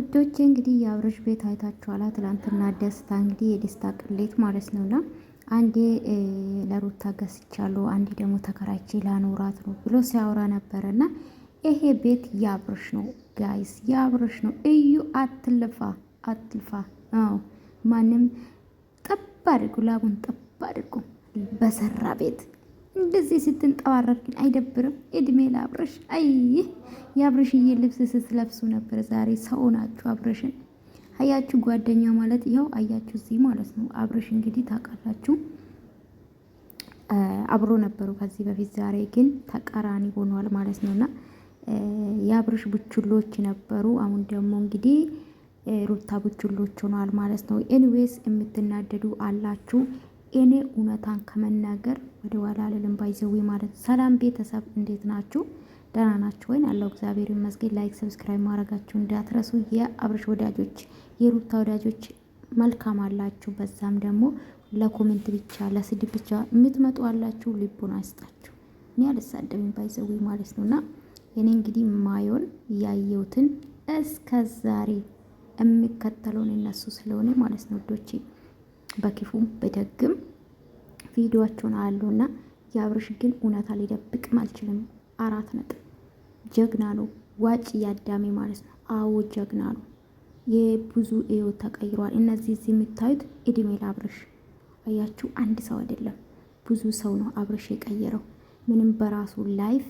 ውዶቼ እንግዲህ የአብርሽ ቤት አይታችኋላ። ትላንትና ደስታ እንግዲህ የደስታ ቅሌት ማለት ነውና አንዴ ለሩታ ገዝቻለሁ፣ አንዴ ደግሞ ተከራይቼ ላኖራት ነው ብሎ ሲያወራ ነበረና ይሄ ቤት የአብርሽ ነው ጋይስ፣ የአብርሽ ነው። እዩ አትልፋ አትልፋ። አዎ ማንም ጠብ አድርጉ፣ ላቡን ጠብ አድርጉ። በሰራ ቤት እንደዚህ ስትንጠባረር ግን አይደብርም? እድሜ ለአብርሽ። አይ የአብርሽዬ ልብስ ስትለብሱ ነበር ዛሬ። ሰው ናችሁ። አብርሽን አያችሁ፣ ጓደኛ ማለት ይኸው አያችሁ፣ እዚህ ማለት ነው። አብርሽ እንግዲህ ታውቃላችሁ አብሮ ነበሩ ከዚህ በፊት። ዛሬ ግን ተቃራኒ ሆኗል ማለት ነውና የአብርሽ ቡችሎች ነበሩ። አሁን ደግሞ እንግዲህ ሩታ ቡችሎች ሆኗል ማለት ነው። ኤኒዌይስ የምትናደዱ አላችሁ። እኔ እውነታን ከመናገር ወደ ኋላ አልልም። ባይዘዊ ማለት ሰላም ቤተሰብ እንዴት ናችሁ? ደህና ናችሁ ወይ? ያለው እግዚአብሔር ይመስገን። ላይክ ሰብስክራይብ ማድረጋችሁ እንዳትረሱ። የአብርሽ ወዳጆች፣ የሩታ ወዳጆች መልካም አላችሁ። በዛም ደግሞ ለኮሜንት ብቻ ለስድብ ብቻ የምትመጡ አላችሁ። ልቦና አይስጣችሁ። እኔ አልሳደብም ባይዘዊ ማለት ነውና እኔ እንግዲህ ማዮን ያየሁትን እስከ ዛሬ የሚከተለውን እነሱ ስለሆነ ማለት ነው ዶቼ በክፉም በደግም ቪዲዮአቸውን አሉና የአብርሽ ግን እውነታ ሊደብቅም አልችልም። 4 ነጥብ። ጀግና ነው። ዋጭ ያዳሜ ማለት ነው። አዎ ጀግና ነው። የብዙ ህይወት ተቀይሯል። እነዚህ እዚህ የምታዩት እድሜ ለአብርሽ። አያችሁ፣ አንድ ሰው አይደለም ብዙ ሰው ነው አብርሽ የቀየረው። ምንም በራሱ ላይፍ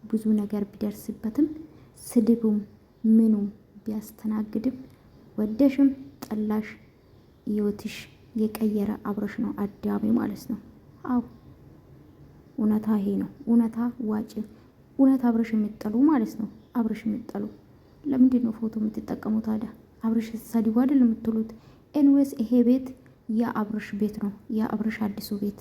ብዙ ነገር ቢደርስበትም ስድቡም ምኑም ቢያስተናግድም ወደሽም ጠላሽ ህይወትሽ የቀየረ አብርሽ ነው። አዳሜ ማለት ነው። አው እውነታ ይሄ ነው። እውነታ ዋጭ እውነት አብርሽ የሚጠሉ ማለት ነው። አብርሽ የሚጠሉ ለምንድን ነው ፎቶ የምትጠቀሙ ታዲያ? አብርሽ ሰዲው አይደል የምትሉት? ኤንዌስ ይሄ ቤት የአብርሽ ቤት ነው። የአብርሽ አዲሱ ቤት